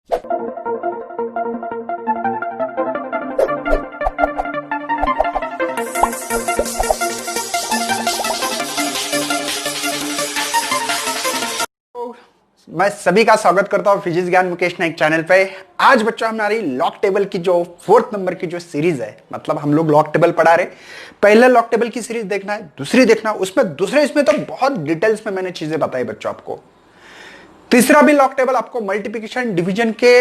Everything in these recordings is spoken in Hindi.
मैं सभी का स्वागत करता हूं फिजिक्स ज्ञान मुकेश नाइक चैनल पे। आज बच्चों हमारी लॉग टेबल की जो 4th नंबर की जो सीरीज है, मतलब हम लोग लॉग टेबल पढ़ा रहे। पहले लॉग टेबल की सीरीज देखना है, दूसरी देखना, उसमें दूसरे इसमें तो बहुत डिटेल्स में मैंने चीजें बताई बच्चों आपको। तीसरा भी लॉग टेबल आपको मल्टीप्लिकेशन डिवीजन के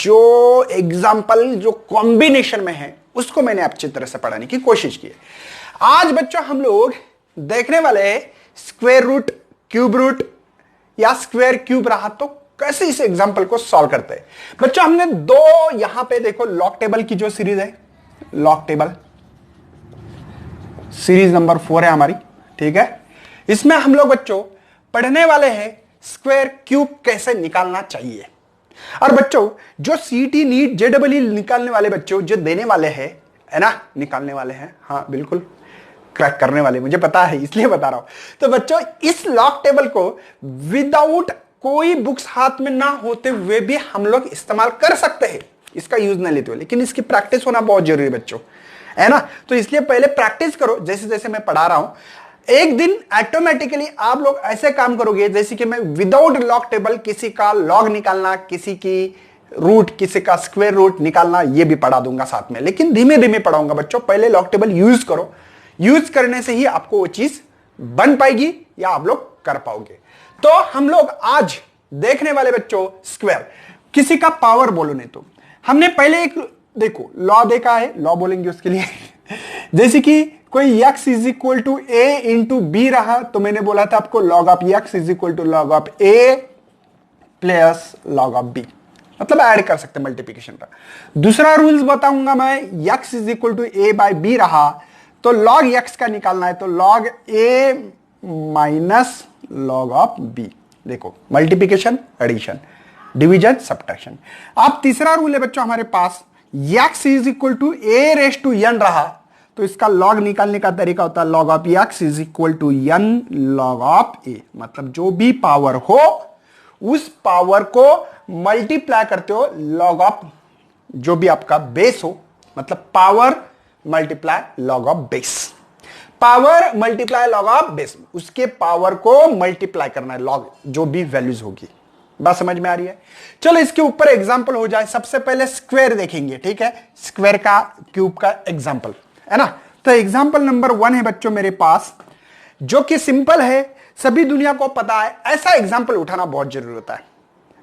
जो एग्जाम्पल जो कॉम्बिनेशन में है उसको मैंने अच्छी तरह से पढ़ाने की कोशिश की है। आज बच्चों हम लोग देखने वाले हैं स्क्वायर रूट, क्यूब रूट या स्क्वायर क्यूब रहा तो कैसे इस एग्जांपल को सॉल्व करते हैं। बच्चों हमने दो यहां पे देखो लॉग टेबल की जो सीरीज है, लॉग टेबल सीरीज नंबर 4 है हमारी, ठीक है। इसमें हम लोग बच्चों पढ़ने वाले हैं स्क्वायर क्यूब कैसे निकालना चाहिए। और बच्चों जो सीटी नीट जेडबलई निकालने वाले बच्चों जो देने वाले हैं, है ना, निकालने वाले हैं, हाँ बिल्कुल क्रैक करने वाले, मुझे पता है इसलिए बता रहा हूं। तो बच्चों इस लॉग टेबल को विदाउट कोई बुक्स हाथ में ना होते हुए भी हम लोग इस्तेमाल कर सकते हैं, इसका यूज ना लेते हुए, लेकिन इसकी प्रैक्टिस होना बहुत जरूरी है बच्चों, है ना। तो इसलिए पहले प्रैक्टिस करो, जैसे जैसे मैं पढ़ा रहा हूं एक दिन ऑटोमेटिकली आप लोग ऐसे काम करोगे जैसे कि मैं विदाउट लॉग टेबल किसी का लॉग निकालना, किसी की रूट, किसी का स्क्वायर रूट निकालना, ये भी पढ़ा दूंगा साथ में, लेकिन धीमे धीमे पढ़ाऊंगा बच्चों। पहले लॉग टेबल यूज करो, यूज करने से ही आपको वो चीज बन पाएगी या आप लोग कर पाओगे। तो हम लोग आज देखने वाले बच्चों स्क्वायर, किसी का पावर बोलो नहीं तो हमने पहले एक देखो लॉ देखा है, लॉ बोलेंगे उसके लिए जैसे कि कोई x is equal to a into b रहा तो मैंने बोला था आपको log of x is equal to log of a plus log of b, मतलब ऐड कर सकते मल्टीप्लिकेशन का। दूसरा रूल्स बताऊंगा मैं, x is equal to a by b रहा तो log x का निकालना है तो log a minus log of b। देखो मल्टीप्लिकेशन, एडिशन, डिवीजन, सब्ट्रैक्शन। अब तीसरा रूल है बच्चों हमारे पास, x is equal to a raise to n रहा तो इसका log निकालने का तरीका होता है log of x is equal to n log of a, मतलब जो भी पावर हो उस पावर को मल्टीप्लाई करते हो log ऑफ जो भी आपका बेस हो, मतलब power multiply log of base, power multiply log of base, उसके पावर को मल्टीप्लाई करना है log जो भी वैल्यूज होगी। बात समझ में आ रही है? चलो इसके ऊपर एग्जांपल हो जाए। सबसे पहले स्क्वायर देखेंगे, ठीक है, स्क्वायर का क्यूब का एग्जांपल, है ना। तो एग्जांपल नंबर 1 है बच्चों मेरे पास, जो कि सिंपल है, सभी दुनिया को पता है। ऐसा एग्जांपल उठाना बहुत जरूरी होता है।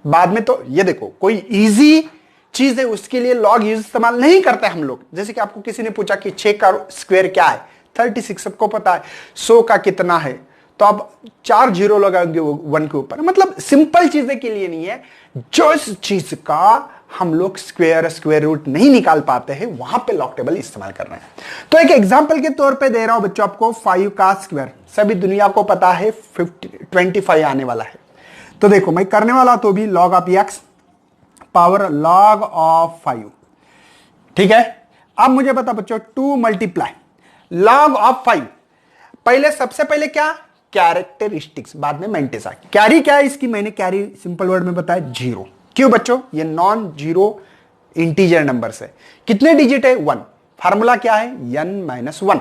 बाद में तो ये देखो कोई इजी चीज है उसके लिए लॉग यूज इस्तेमाल नहीं करते हम लोग। जैसे कि आपको किसी ने पूछा कि 6 का स्क्वायर क्या है, 36 सबको पता है। 100 का कितना है तो आप 4 जीरो लगाएंगे 1 के ऊपर, मतलब सिंपल चीजें के लिए नहीं है। जो इस चीज का हम लोग स्क्वायर रूट नहीं निकाल पाते हैं वहां पे लॉग टेबल इस्तेमाल कर रहे हैं। तो एक एग्जांपल के तौर पे दे रहा हूं बच्चों आपको, 5 का स्क्वायर, सभी दुनिया को पता है 25 आने वाला है। तो देखो मैं करने वाला तो भी log of x power log of 5, ठीक है। अब मुझे बता बच्चों 2 मल्टीप्लाई log ऑफ 5, पहले सबसे पहले क्या कैरेक्टरिस्टिक्स, बाद में मैंटिसा। कैरी क्या है इसकी, मैंने कैरी सिंपल वर्ड में बताया जीरो। क्यों बच्चों, ये नॉन जीरो इंटीजर नंबर से कितने डिजिट है 1, फार्मूला क्या है n माइनस 1,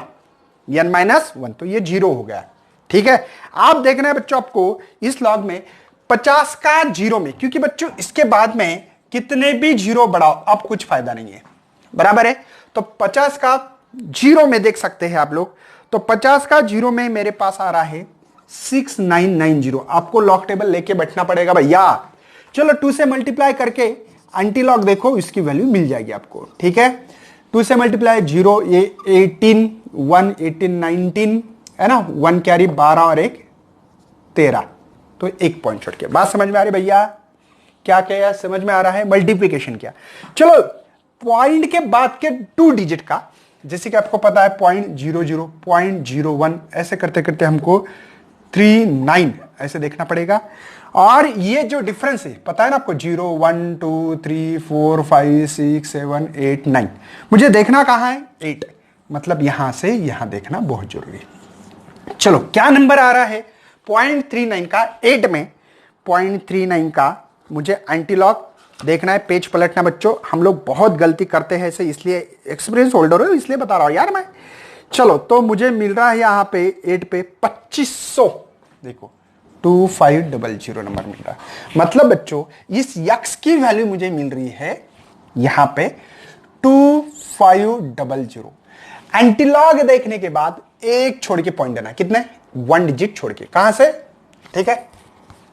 n माइनस 1, तो ये जीरो हो गया, ठीक है। आप देखना है बच्चों आपको इस लॉग में 50 का जीरो में, क्योंकि बच्चों इसके बाद में कितने भी जीरो बढ़ाओ अब कुछ फायदा नहीं है, बराबर है। तो 50 का जीरो में देख सकते हैं आप लोग, तो 50 का जीरो में मेरे पास आ रहा है 6990। आपको लॉग टेबल लेके बैठना पड़ेगा भैया। चलो 2 से मल्टीप्लाई करके एंटी लॉग देखो, इसकी वैल्यू मिल जाएगी आपको, ठीक है। 2 से मल्टीप्लाई 0, ये 18, 1, 18, 19, है ना, 1 कैरी 12 और 1 13, तो 1 पॉइंट छोड़ के। बात समझ में आ रही भैया? क्या क्या समझ में आ रहा है? मल्टीप्लिकेशन क्या। चलो पॉइंट के बाद के 2 डिजिट का, जैसे कि आपको पता है 0.00, 0.01, ऐसे करते करते हमको 39 ऐसे देखना पड़ेगा। और ये जो डिफरेंस है पता है ना आपको, 0, 1, 2, 3, 4, 5, 6, 7, 8, 9, मुझे देखना कहाँ है 8, मतलब यहां से यहां देखना बहुत जरूरी है। चलो क्या नंबर आ रहा है 0.39 का, 8 में 0.39 का मुझे एंटीलॉग देखना है, पेज पलटना बच्चों। हम लोग बहुत गलती करते हैं ऐसे, इसलिए एक्सपीरियंस होल्डर हो इसलिए बता रहा हूं यार मैं। चलो तो मुझे मिल रहा है यहाँ पे 8 पे 2500, देखो 2500 नंबर मिल रहा है। मतलब बच्चों इस यक्स की वैल्यू मुझे मिल रही है यहां पे 2500। एंटीलॉग देखने के बाद एक छोड़ के पॉइंट देना, कितने 1 डिजिट छोड़ के, कहां से, ठीक है,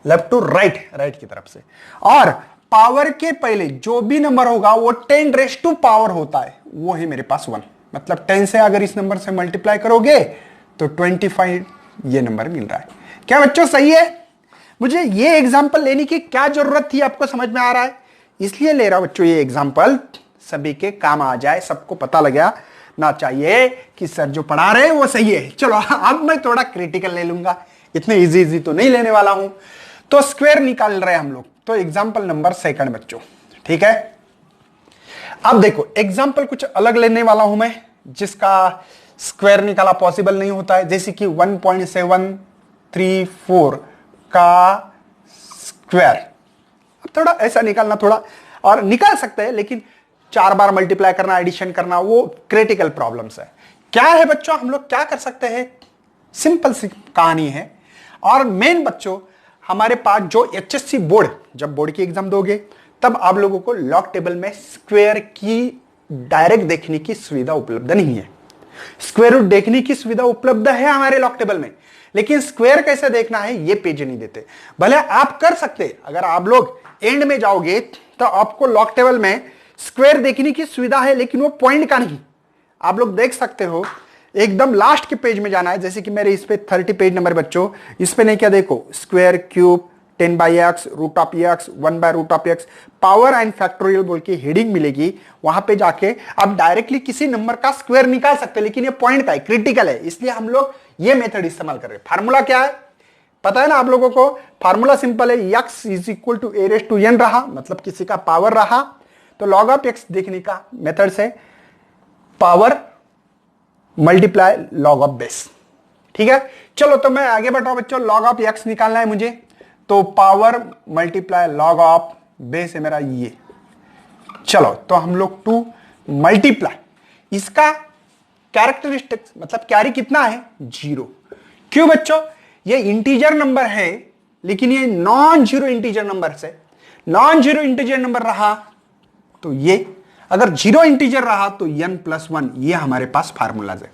लेफ्ट टू राइट, राइट की तरफ से। और पावर के पहले जो भी नंबर होगा वो 10 रेस टू पावर होता है, वो है मेरे पास 1। मतलब 10 से अगर इस नंबर से मल्टीप्लाई करोगे तो 25 ये नंबर मिल रहा है। क्या बच्चों सही है? मुझे ये एग्जांपल लेने की क्या जरूरत थी, आपको समझ में आ रहा है? इसलिए ले रहा हूं बच्चों ये एग्जांपल, सभी के काम आ जाए, सबको पता लगा ना चाहिए कि सर जो पढ़ा रहे हैं वो सही है। चलो अब मैं थोड़ा क्रिटिकल ले लूंगा, इतने इजी तो नहीं लेने वाला हूं। तो स्क्वायर निकाल रहे हैं हम लोग, तो एग्जांपल नंबर 2 बच्चों, ठीक है। अब देखो एग्जांपल कुछ अलग लेने वाला हूं मैं, जिसका स्क्वायर निकाला पॉसिबल नहीं होता है, जैसे कि 1.734 का स्क्वायर। अब थोड़ा ऐसा निकालना, थोड़ा और निकाल सकते हैं, लेकिन 4 बार मल्टीप्लाई करना, एडिशन करना, वो क्रिटिकल प्रॉब्लम्स है। क्या है बच्चों, हम लोग क्या कर सकते हैं, सिंपल सी कहानी है। और मेन बच्चों हमारे पास जो एचएससी बोर्ड, जब बोर्ड की एग्जाम दोगे तब आप लोगों को लॉग टेबल में स्क्वायर की डायरेक्ट देखने की सुविधा उपलब्ध नहीं है। स्क्वायर रूट देखने की सुविधा उपलब्ध है हमारे लॉग टेबल में, लेकिन स्क्वायर कैसे देखना है ये पेज नहीं देते। भले आप कर सकते, अगर आप लोग एंड में जाओगे तो आपको लॉग टेबल में स्क्वायर देखने की सुविधा है, लेकिन वो पॉइंट का नहीं। आप लोग देख सकते हो, एकदम लास्ट के पेज में जाना है, जैसे कि मेरे इस पे 30 पेज नंबर बच्चों, इस पे नहीं क्या देखो, square cube 10/x root of x 1/√x power and factorial बोल के हेडिंग मिलेगी। वहां पे जाके आप डायरेक्टली किसी नंबर का स्क्वायर निकाल सकते हैं, लेकिन ये पॉइंट का है, क्रिटिकल है, इसलिए हम लोग ये मेथड इस्तेमाल कर रहे हैं। फार्मूला क्या है पता है ना आप लोगों को? फार्मूला सिंपल है, x = a⁴n रहा, मतलब किसी का पावर रहा, तो log ऑफ x देखने का मेथड से power multiply log of base, ठीक है। चलो तो मैं आगे बढ़ रहा हूं बच्चों, log ऑफ x निकालना है मुझे, तो power multiply log of base है मेरा ये। चलो तो हम लोग 2 मल्टीप्लाई इसका कैरेक्टरिस्टिक्स, मतलब कैरी कितना है 0। क्यों बच्चों? ये इंटीजर नंबर है, लेकिन ये नॉन जीरो इंटीजर नंबर से, नॉन जीरो इंटीजर नंबर रहा तो ये, अगर जीरो इंटीजर रहा तो n+1, ये हमारे पास फार्मूलाज है,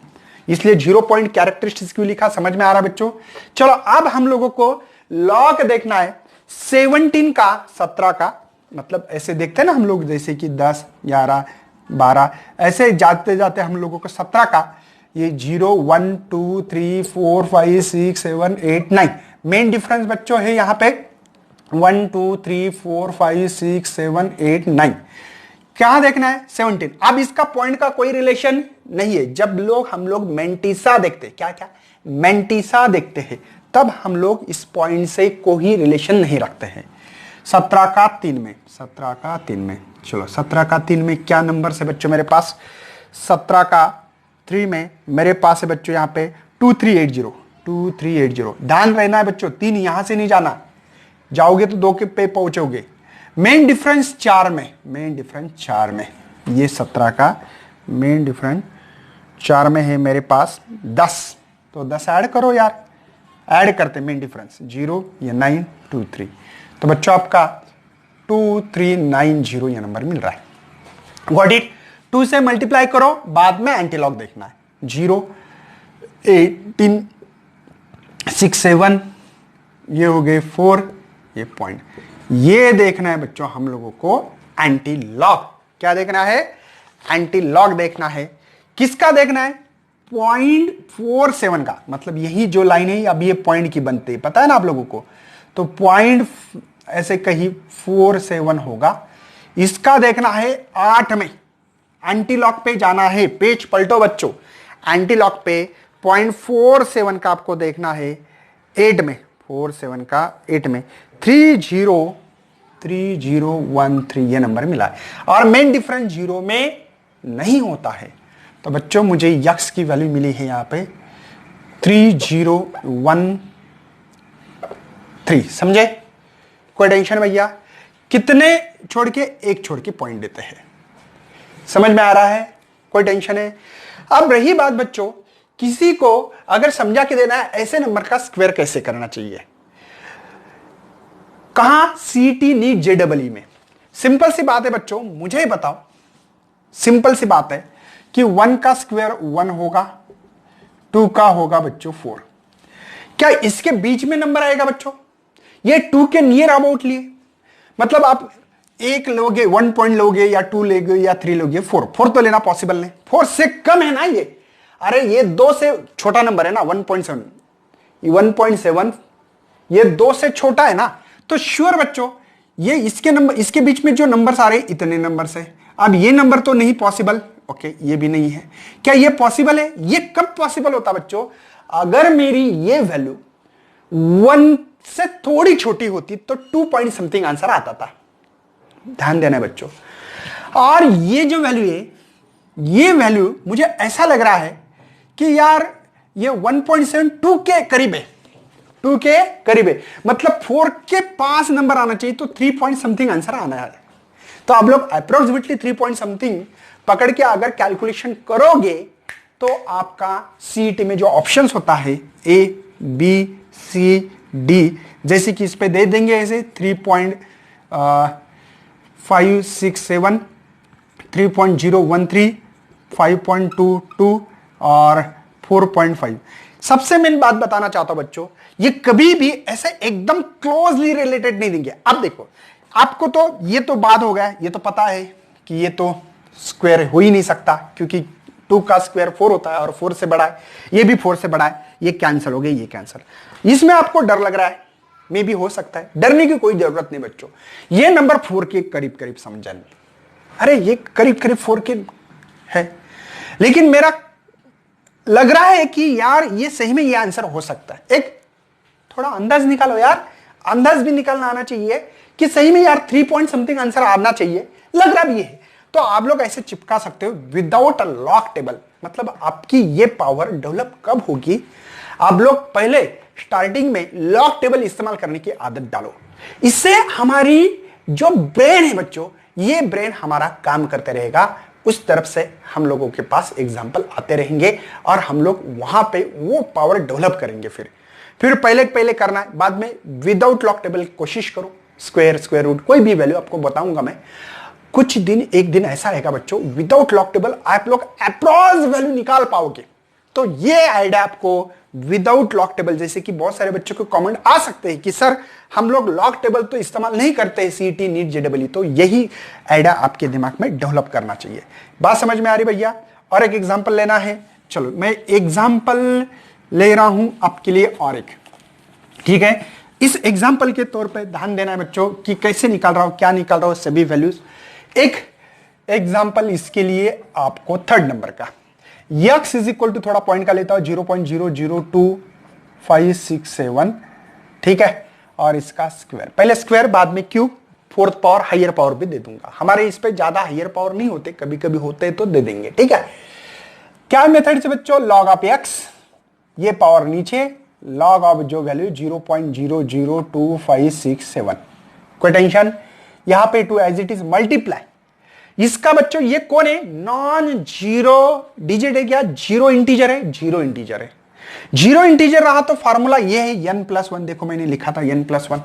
इसलिए 0 पॉइंट कैरेक्टरिस्टिक्स क्यों लिखा, समझ में आ रहा बच्चों? चलो अब हम लोगों को लॉग देखना है 17 का 17 का, मतलब ऐसे देखते हैं ना हम लोग, जैसे कि 10 11 12 ऐसे जाते जाते हम लोगों को 17 का ये 0 1 2 3 4 5 6 7 8 9 मेन डिफरेंस बच्चों है यहाँ पे 1 2 3 4 5 6 7 8 9। क्या देखना है 17। अब इसका पॉइंट का कोई रिलेशन नहीं है। जब हम लोग मेंटिसा देखते, क्या क्या मेंटिसा देखते हैं, तब हम लोग इस पॉइंट से कोई रिलेशन नहीं रखते हैं। 17 का 3 में, 17 का 3 में, चलो 17 का 3 में क्या नंबर है बच्चों मेरे पास? 17 का 3 में मेरे पास है बच्चों यहाँ पे 2380, 2380। ध्यान रहना है बच्चों, 3 यहां से नहीं जाना, जाओगे तो 2 के पे पहुंचोगे। मेन डिफरेंस 4 में, मेन डिफरेंस 4 में, ये 17 का मेन डिफरेंस 4 में है मेरे पास 10, तो 10 ऐड करो यार, ऐड करते मेन डिफरेंस 0 या 9 2 3, तो बच्चों आपका 2390 ये नंबर मिल रहा है। Got it? 2 से मल्टीप्लाई करो, बाद में एंटीलॉग देखना है। 0 18 6 7 ये हो गए 4, ये पॉइंट, ये देखना है बच्चों हम लोगों को एंटीलॉग। क्या देखना है? एंटीलॉग देखना है। किसका देखना है? 0.47 का, मतलब यही जो लाइन है अब ये पॉइंट की बनती है, पता है ना आप लोगों को? तो पॉइंट ऐसे कहीं 47 होगा, इसका देखना है 8 में। एंटीलॉग पे जाना है, पेज पलटो बच्चों, एंटीलॉग पे 0.47 का आपको देखना है 8 में, 47 का 8 में 3013 ये नंबर मिला है, और मेन डिफरेंस 0 में नहीं होता है। तो बच्चों मुझे यक्स की वैल्यू मिली है यहां पे 3013, समझे? कोई टेंशन भैया? कितने छोड़ के? एक छोड़ के पॉइंट देते हैं। समझ में आ रहा है? कोई टेंशन है? अब रही बात बच्चों, किसी को अगर समझा के देना है ऐसे नंबर का स्क्वायर कैसे करना चाहिए, कहां? सीटी नीट जेडबलई में। सिंपल सी बात है बच्चों, मुझे ही बताओ, सिंपल सी बात है कि 1 का स्क्वायर 1 होगा, 2 का होगा बच्चों 4। क्या इसके बीच में नंबर आएगा बच्चों? ये 2 के नियर अबाउट लिए, मतलब आप एक लोगे 1 पॉइंट लोगे या 2 लोगे या 3 लोगे, 4 तो लेना पॉसिबल नहीं, 4 से कम है ना ये। अरे ये 2 से छोटा नंबर है ना, 1.7, 1.7 ये 2 से छोटा है ना, तो श्योर बच्चों ये इसके नंबर, इसके बीच में जो नंबर्स आ रहे हैं इतने नंबर से। अब ये नंबर तो नहीं पॉसिबल, ओके ये भी नहीं है। क्या ये पॉसिबल है? ये कब पॉसिबल होता बच्चों? अगर मेरी ये वैल्यू 1 से थोड़ी छोटी होती तो 2 पॉइंट समथिंग आंसर आता था। ध्यान देना बच्चों। और ये जो वैल्यू है, ये वैल्यू मुझे ऐसा लग रहा है कि यार ये 1.7 2 के करीब है, 2 के करीब है, मतलब 4 के पास नंबर आना चाहिए, तो 3 पॉइंट समथिंग आंसर आना है। तो आप लोग अप्रोक्सीमेटली 3 पॉइंट समथिंग पकड़ के अगर कैलकुलेशन करोगे तो आपका सीईटी में जो ऑप्शंस होता है ए बी सी डी, जैसे कि इस पे दे देंगे ऐसे 3.567, 3.013, 5.22 और 4.5। सबसे मेन बात बताना चाहता हूं बच्चों, ये कभी भी ऐसे एकदम क्लोजली रिलेटेड नहीं देंगे। अब देखो, आपको तो ये तो बात हो गया, ये तो पता है कि ये तो स्क्वायर हो ही नहीं सकता, क्योंकि 2 का स्क्वायर 4 होता है और 4 से बड़ा है, ये भी 4 से बड़ा है, ये कैंसिल हो गया, ये कैंसिल। इसमें आपको डर लग रहा है, मे भी हो सकता है, डरने की कोई जरूरत नहीं बच्चों। ये नंबर 4 के करीब करीब समझन, अरे ये करीब करीब 4 के है, लेकिन मेरा लग रहा है कि यार ये सही में ये आंसर हो सकता है। एक थोड़ा अंदाज निकालो यार, अंदाज भी निकालना आना चाहिए कि सही में यार 3 पॉइंट समथिंग आंसर आना चाहिए, लग रहा भी है। तो आप लोग ऐसे चिपका सकते हो विदाउट अ लॉक टेबल। मतलब आपकी ये पावर डेवलप कब होगी? आप लोग पहले स्टार्टिंग में लॉक टेबल इस्तेमाल करने की आदत डालो। इससे हमारी जो ब्रेन है बच्चों, ये ब्रेन हमारा काम करते रहेगा, उस तरफ से हम लोगों के पास एग्जाम्पल आते रहेंगे और हम लोग वहां पे वो पावर डेवलप करेंगे। फिर पहले करना है, बाद में विदाउट लॉक टेबल कोशिश करो। स्क्वायर रूट कोई भी वैल्यू आपको बताऊंगा मैं, कुछ दिन, एक दिन ऐसा आएगा बच्चों विदाउट लॉक टेबल आप लोग अप्रॉक्स वैल्यू निकाल पाओगे। तो ये आइडिया आपको विदाउट लॉक टेबल, जैसे कि बहुत सारे बच्चों को कमेंट आ सकते हैं कि सर हम लोग लॉक टेबल तो इस्तेमाल नहीं करते सीईटी नीट जेडबलई, तो यही आइडिया आपके दिमाग में डेवलप करना चाहिए। बात समझ में आ रही भैया? और एक एग्जांपल लेना है, चलो मैं एग्जांपल ले रहा हूं आपके लिए और एक, ठीक है। इस एग्जांपल के तौर पे ध्यान देना है बच्चों कि कैसे निकाल रहा हूं, क्या निकाल रहा हूं, सभी वैल्यूज। एक एग्जांपल इसके लिए आपको 3rd नंबर का, यक्स इज इक्वल टू, थोड़ा पॉइंट का लेता हूं, 0.002567, ठीक है, और इसका स्क्वायर, पहले स्क्वायर बाद में cube, 4th power higher power भी दे दूंगा। हमारे इस पे ज्यादा हायर पावर नहीं होते, कभी कभी होते तो दे देंगे, ठीक है। क्या मेथड से बच्चों? लॉग ऑफ एक्स, ये पावर नीचे, लॉग ऑफ जो वैल्यू 0.002567, कोई टेंशन? यहां पे 2 एज इट इज मल्टीप्लाई। इसका बच्चों ये कौन है? नॉन जीरो डिजिट है क्या? जीरो इंटीजर है, जीरो इंटीजर है। जीरो इंटीजर रहा तो फार्मूला ये है n+1, देखो मैंने लिखा था n+1।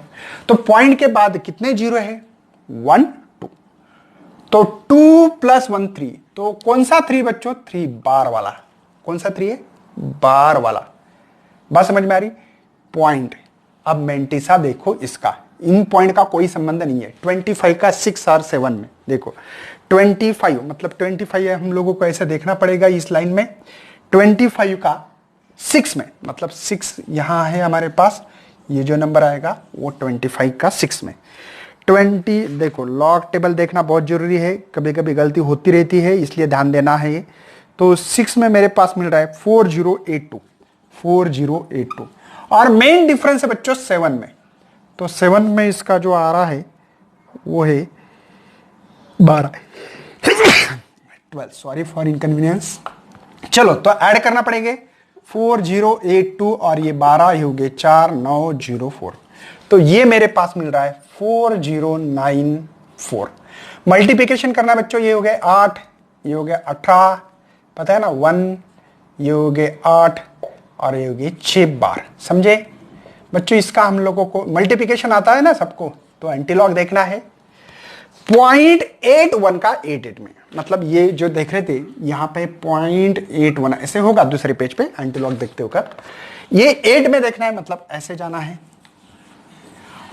तो पॉइंट के बाद कितने जीरो है? 1 2, तो 2 + 1 3, तो कौन सा 3 बच्चों? 3 बार वाला। कौन सा 3 है? बार वाला। बात समझ में आ रही? पॉइंट। अब मेंटिसा देखो, इसका इन पॉइंट का कोई संबंध नहीं है। 25 का 6 और 7 में देखो, 25 मतलब 25 है, हम लोगों को ऐसा देखना पड़ेगा इस लाइन में, 25 का 6 में, मतलब 6 यहां है हमारे पास, ये जो नंबर आएगा वो 25 का 6 में। 20 देखो, लॉग टेबल देखना बहुत जरूरी है, कभी कभी गलती होती रहती है, इसलिए ध्यान देना है ये। तो 6 में मेरे पास मिल रहा है 4082, और मेन डिफरेंस है बच्चों 7 में। तो 7 में इसका जो आ रहा है वो है 12 12, सॉरी फॉर इनकन्वीनियंस। चलो तो ऐड करना पड़ेंगे, 4082 और ये 12 हो गए 4904। तो ये मेरे पास मिल रहा है 4094। मल्टीप्लिकेशन करना बच्चों, ये हो गए 8, ये हो गया 18, पता है ना 1, ये हो गए 8 और ये हो गए 6 बार। समझे बच्चों? इसका हम लोगों को मल्टीप्लिकेशन आता है ना सबको, तो एंटीलॉग देखना है 0.81 का 88 में, मतलब ये जो देख रहे थे यहां पे 0.81 ऐसे होगा, दूसरे पेज पे एंटीलॉग देखते होकर ये 8 में देखना है, मतलब ऐसे जाना है,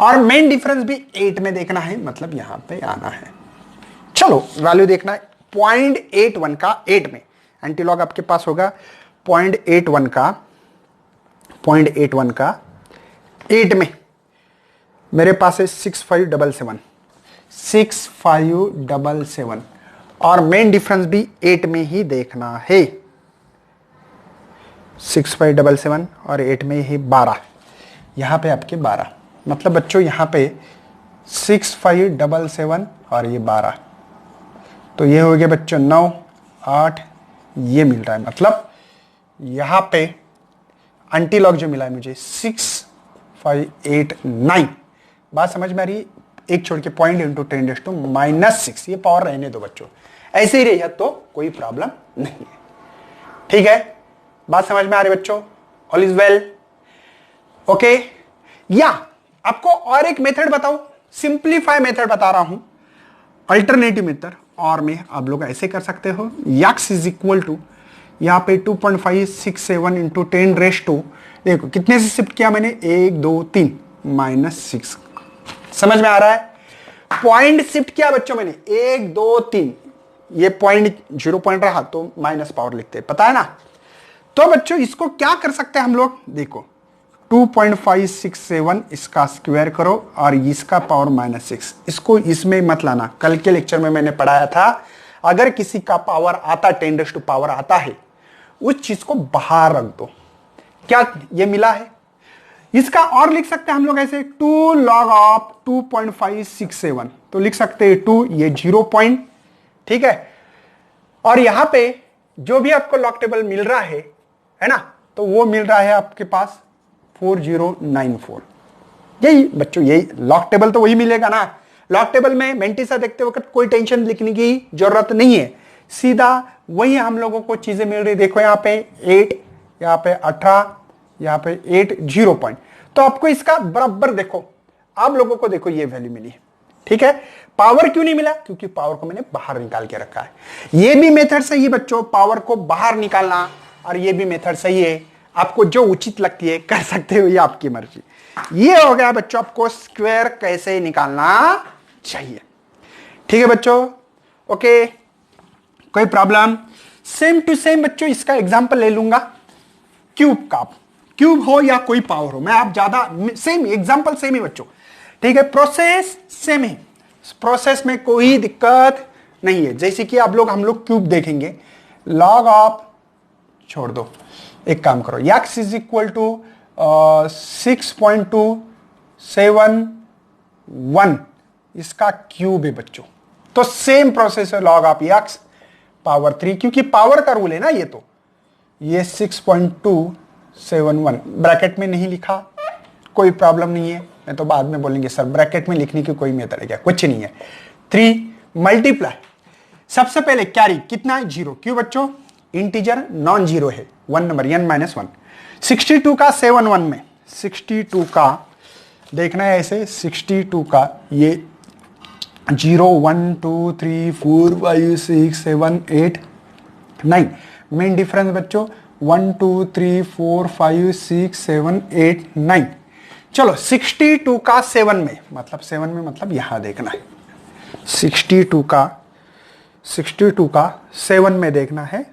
और मेन डिफरेंस भी 8 में देखना है, मतलब यहां पे आना है। चलो वैल्यू देखना है 0.81 का 8 में, एंटीलॉग आपके पास होगा 0.81 का 8 में मेरे पास है 6577 और मेन डिफरेंस भी 8 में ही देखना है। 6577 और 8 में ही 12, यहां पे आपके 12, मतलब बच्चों यहां पे 6577 और ये 12, तो ये हो गया बच्चों 9, 8, ये मिल रहा है, मतलब यहां पे एंटीलॉग जो मिला है मुझे 6589। बात समझ में आ रही? एक छोड़ के पॉइंट इंटू 10⁻⁻6, ये पावर रहने दो बच्चों, ऐसे ही रही तो कोई प्रॉब्लम नहीं है। ठीक है, बात समझ में आ रही बच्चों? All is well? ओके। या आपको और एक मेथड बताओ, सिंप्लीफाई मेथड बता रहा हूं, अल्टरनेटिव मेथड, और में आप लोग ऐसे कर सकते हो, यक्स इज इक्वल टू यहां पे 2.567 इंटू 10⁻², देखो कितने से शिफ्ट किया मैंने, 1 2 3 -6, समझ में आ रहा है? पॉइंट शिफ्ट किया बच्चों मैंने 1 2 3, ये पॉइंट 0 पॉइंट रहा तो माइनस पावर लिखते हैं, पता है ना? तो बच्चों इसको क्या कर सकते हैं हम लोग, देखो 2.567 इसका स्क्वायर करो और इसका पावर -6, इसको इसमें मत लाना। कल के लेक्चर में मैंने पढ़ाया था, अगर किसी का पावर आता 10 पावर आता है, उस चीज को बाहर रख दो। क्या ये मिला है? इसका और लिख सकते हैं हम लोग ऐसे 2 log ऑफ 2.567, तो लिख सकते हैं 2, ये 0 पॉइंट, ठीक है, और यहां पे जो भी आपको लॉग टेबल मिल रहा है ना, तो वो मिल रहा है आपके पास 4094। यही बच्चों, यही लॉग टेबल तो वही मिलेगा ना। लॉग टेबल में मेंटिसा देखते वक्त कोई टेंशन लिखने की जरूरत नहीं है, सीधा वही हम लोगों को चीजें मिल रही। देखो यहाँ पे 8, यहाँ पे 18, यहाँ पे 8, 0 पॉइंट, तो आपको इसका बराबर देखो, आप लोगों को देखो ये वैल्यू मिली है। ठीक है, पावर क्यों नहीं मिला? क्योंकि पावर को मैंने बाहर निकाल के रखा है। ये भी मेथड सही है बच्चों, पावर को बाहर निकालना, और ये भी मेथड सही है। आपको जो उचित लगती है कर सकते हो, ये आपकी मर्जी। ये हो गया बच्चों आपको स्क्वायर कैसे निकालना चाहिए। ठीक है बच्चों? ओके, कोई प्रॉब्लम? सेम टू सेम बच्चों इसका एग्जांपल ले लूंगा क्यूब का, क्यूब हो या कोई पावर हो, मैं आप ज्यादा सेम एग्जांपल सेम ही बच्चों। ठीक है, प्रोसेस सेम है, प्रोसेस में कोई दिक्कत नहीं है। जैसे कि आप लोग, हम लोग क्यूब देखेंगे, लॉग ऑफ, छोड़ दो, एक काम करो, यक्स इज इक्वल टू 6.271, इसका क्यूब है बच्चों, तो सेम प्रोसेस है, लॉग ऑफ यक्स पावर 3, क्योंकि पावर का रूल है ना, ये 6.271 ब्रैकेट में नहीं लिखा, कोई प्रॉब्लम नहीं है, मैं तो बाद में बोलेंगे सर ब्रैकेट में लिखने की कोई मेथड है क्या? कुछ नहीं है। 3 मल्टीप्लाई, सबसे पहले कैरी कितना है? 0, क्यों बच्चों? इंटीजर नॉन जीरो है, 1 नंबर n-1। 62 का 7 में, 62 का देखना है ऐसे, 62 का ये 0 1 2 3 4 5 6 7 8 9, मेन डिफरेंस बच्चों 1 2 3 4 5 6 7 8 9। चलो 62 का 7 में, मतलब 7 में मतलब यहां देखना है, 62 का 7 में देखना है,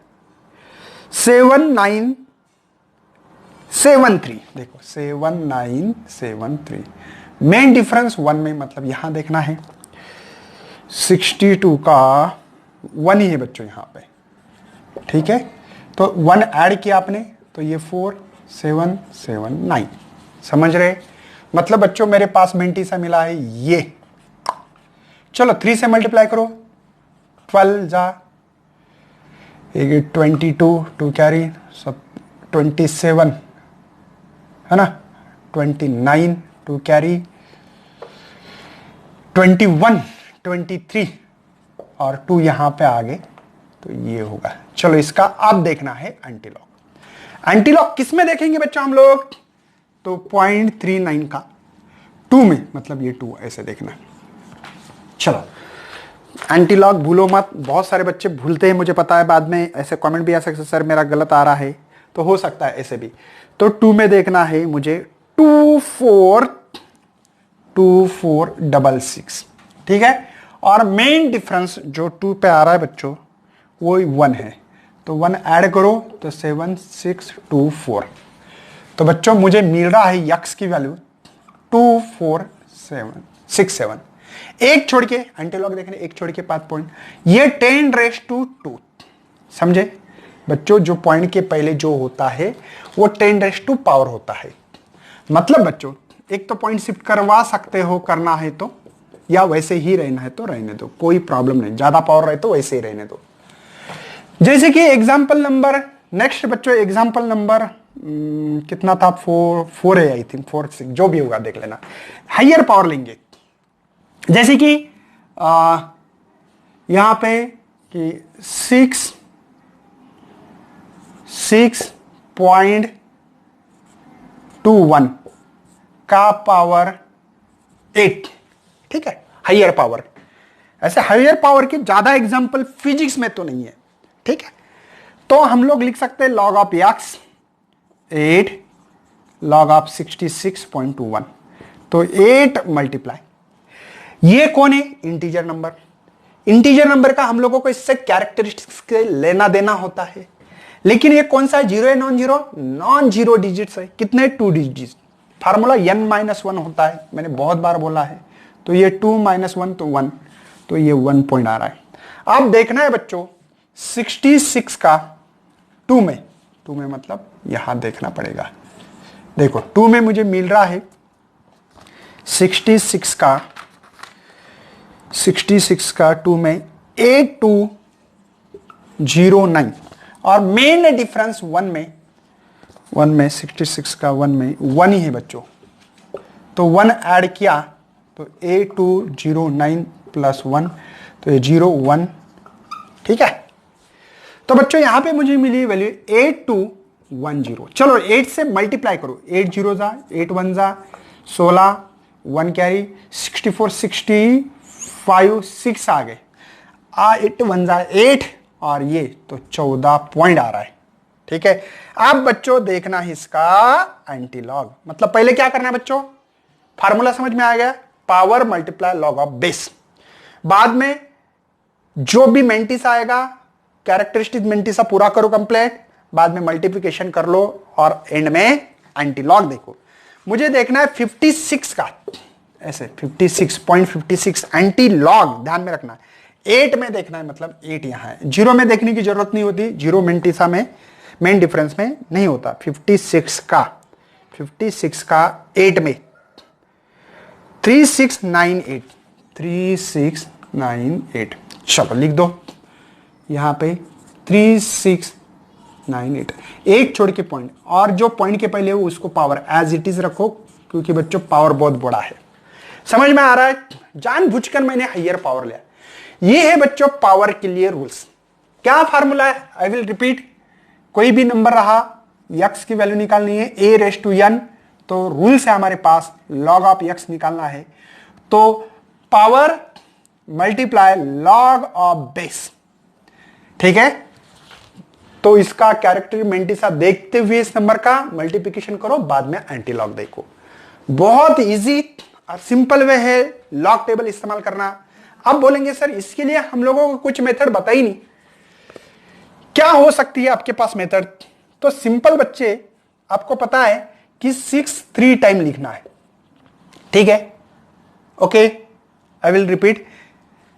7973, देखो 7973, मेन डिफरेंस 1 में, मतलब यहां देखना है। 62 का 1 ही है बच्चों यहां पे, ठीक है, तो 1 ऐड किया आपने, तो ये 4779, समझ रहे? मतलब बच्चों मेरे पास मेंटिसा मिला है ये। चलो 3 से मल्टीप्लाई करो, 12 जा 22, 2 कैरी, सब 27 है ना, 29, 2 कैरी 21 23 और 2 यहां पे आ गए, तो ये होगा। चलो इसका अब देखना है एंटीलॉग। एंटीलॉग किस में देखेंगे बच्चों हम लोग? तो 0.39 का 2 में, मतलब ये 2 ऐसे देखना। चलो एंटीलॉग भूलो मत, बहुत सारे बच्चे भूलते हैं, मुझे पता है। बाद में ऐसे कमेंट भी आ सकते सर मेरा गलत आ रहा है, तो हो सकता है ऐसे भी। तो 2 में देखना है मुझे 2466, ठीक है। और मेन डिफरेंस जो 2 पे आ रहा है बच्चों वो 1 है, तो 1 ऐड करो तो 7624। तो बच्चों मुझे मिल रहा है यक्स की वैल्यू 24767। एक छोड़ के एंटीलॉग देखने, एक छोड़ के 5 पॉइंट, ये 10⁻²। समझे बच्चों? जो पॉइंट के पहले जो होता है वो 10⁻² होता है। मतलब बच्चों एक तो पॉइंट शिफ्ट करवा सकते हो, करना है तो, या वैसे ही रहना है तो रहने दो, कोई प्रॉब्लम नहीं। ज्यादा पावर रहे तो वैसे ही रहने दो। जैसे कि एग्जाम्पल नंबर नेक्स्ट बच्चों, एग्जाम्पल नंबर कितना था? 4 है आई थिंक, 4 6 जो भी होगा देख लेना। हाइयर पावर लेंगे, जैसे कि यहां पे कि 6.21 का पावर 8, ठीक है, हाइयर पावर। ऐसे हाइयर पावर के ज्यादा एग्जांपल फिजिक्स में तो नहीं है, ठीक है। तो हम लोग लिख सकते हैं log of x 8 log of 66.21, तो 8 मल्टीप्लाई, ये कौन है? Integer number. इंटीजर नंबर का हम लोगों को इससे कैरेक्टरिस्टिक्स के लेना देना होता है, लेकिन ये कौन सा है? जीरो है non zero? Non zero digits है। कितने? 2 डिजिट्स। फार्मूला n-1 होता है, मैंने बहुत बार बोला है। तो ये 2 - 1 तो 1, तो ये 1 पॉइंट आ रहा है। अब देखना है बच्चों 66 का 2 में, 2 में मतलब यहां देखना पड़ेगा। देखो 2 में मुझे मिल रहा है 66 का 2 में 8209, और मेन डिफरेंस 1 में 66 का 1 में 1 ही है बच्चों, तो 1 ऐड किया तो 8209 प्लस 1, तो ये 01, ठीक है। तो बच्चों यहां पे मुझे मिली वैल्यू 8210। चलो 8 से मल्टीप्लाई करो, 8 0 जा 8 1 जा 16, 1 कैरी 64 65 6 आ गए, 8 1 जा 8, और ये तो 14 पॉइंट आ रहा है, ठीक है। अब बच्चों देखना है इसका एंटीलॉग। मतलब पहले क्या करना है बच्चों? फार्मूला समझ में आ गया, power multiply log of base. बाद में जो भी मेंटिस आएगा, कैरेक्टरिस्टिक मेंटिसा पूरा करो कंप्लीट, बाद में मल्टीप्लिकेशन कर लो, और एंड में एंटीलॉग देखो। मुझे देखना है 56 का, ऐसे 56.56 एंटीलॉग, ध्यान में रखना। 8 में देखना है, मतलब 8 यहां है। 0 में देखने की जरूरत नहीं होती, 0 मेंटिसा में मेन डिफरेंस में नहीं होता। 56 का 8 में 3698, चलो लिख दो यहां पे 3698, एक छोड़ के पॉइंट, और जो पॉइंट के पहले हो उसको पावर एज इट इज रखो, क्योंकि बच्चों पावर बहुत बड़ा है। समझ में आ रहा है? जानबूझकर मैंने हाइयर पावर लिया। ये है बच्चों पावर के लिए रूल्स। क्या फार्मूला है? I will repeat. कोई भी नंबर रहा, यक्स की वैल्यू निकालनी है a⁻n, तो रूल्स है हमारे पास, लॉग ऑफ यक्स निकालना है, तो power multiply log of base, ठीक है। तो इसका कैरेक्टर मेंटिसा देखते हुए इस नंबर का मल्टीप्लिकेशन करो, बाद में एंटीलॉग देखो। बहुत इजी और सिंपल वे है लॉग टेबल इस्तेमाल करना। अब बोलेंगे सर इसके लिए हम लोगों को कुछ मेथड बताई नहीं, क्या हो सकती है आपके पास मेथड? तो सिंपल बच्चे, आपको पता है कि 6 3 टाइम लिखना है, ठीक है। Okay, I will repeat.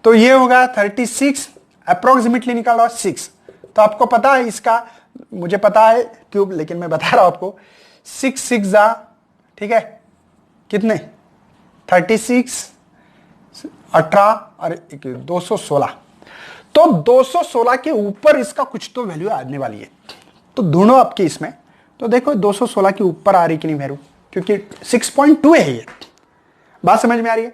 तो ये होगा 36, अप्रोक्सीमेटली निकालो 6, तो आपको पता है इसका, मुझे पता है क्यों, लेकिन मैं बता रहा हूं आपको। 6 6 जा, ठीक है, कितने? 36 18 और 216, तो 216 के ऊपर इसका कुछ तो वैल्यू आने वाली है। तो ढूंढो आपके इसमें, तो देखो 216 के ऊपर आ रही कि नहीं वैल्यू, क्योंकि 6.2 है ये। बात समझ में आ रही है?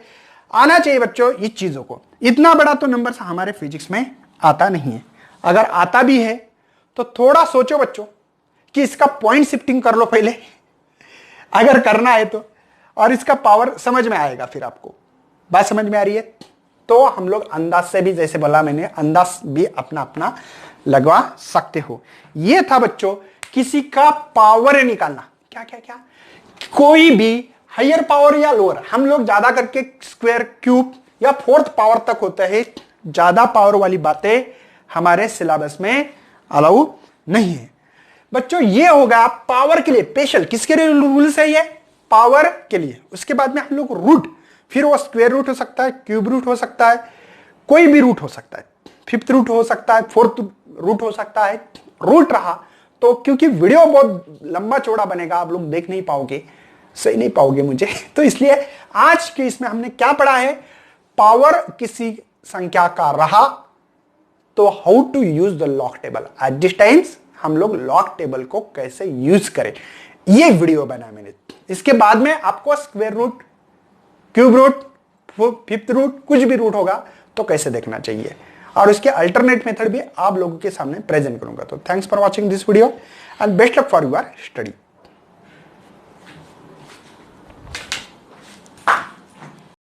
आना चाहिए बच्चों इस चीजों को। इतना बड़ा तो नंबर हमारे फिजिक्स में आता नहीं है। अगर आता भी है तो थोड़ा सोचो बच्चों कि इसका पॉइंट शिफ्टिंग कर लो पहले, अगर करना है तो, और इसका पावर समझ में आएगा फिर आपको। बात समझ में आ रही है? तो हम लोग अंदाज से भी, जैसे बोला मैंने, अंदाज भी अपना अपना लगवा सकते हो। यह था बच्चों किसी का पावर निकालना। क्या क्या क्या, कोई भी हायर पावर या लोअर, हम लोग ज्यादा करके स्क्वायर, क्यूब या फोर्थ पावर तक होता है। ज्यादा पावर वाली बातें हमारे सिलेबस में अलाउ नहीं है बच्चों। ये होगा पावर के लिए स्पेशल। किसके लिए रूल्स है ये? पावर के लिए। उसके बाद में हम लोग रूट, फिर वो स्क्वायर रूट हो सकता है, क्यूब रूट हो सकता है, कोई भी रूट हो सकता है, फिफ्थ रूट हो सकता है, फोर्थ रूट हो सकता है। रूट रहा तो, क्योंकि वीडियो बहुत लंबा चौड़ा बनेगा, आप लोग देख नहीं पाओगे, सही नहीं पाओगे मुझे, तो इसलिए आज के इसमें हमने क्या पढ़ा है? पावर किसी संख्या का रहा तो how to use the log table. At this times हम लोग लॉग टेबल को कैसे यूज करें, ये वीडियो बना मैंने। इसके बाद में आपको square root, cube root, fifth root, कुछ भी रूट होगा तो कैसे देखना चाहिए, और उसके अल्टरनेट मेथड भी आप लोगों के सामने प्रेजेंट करूंगा। तो thanks for watching this video and best luck for your study.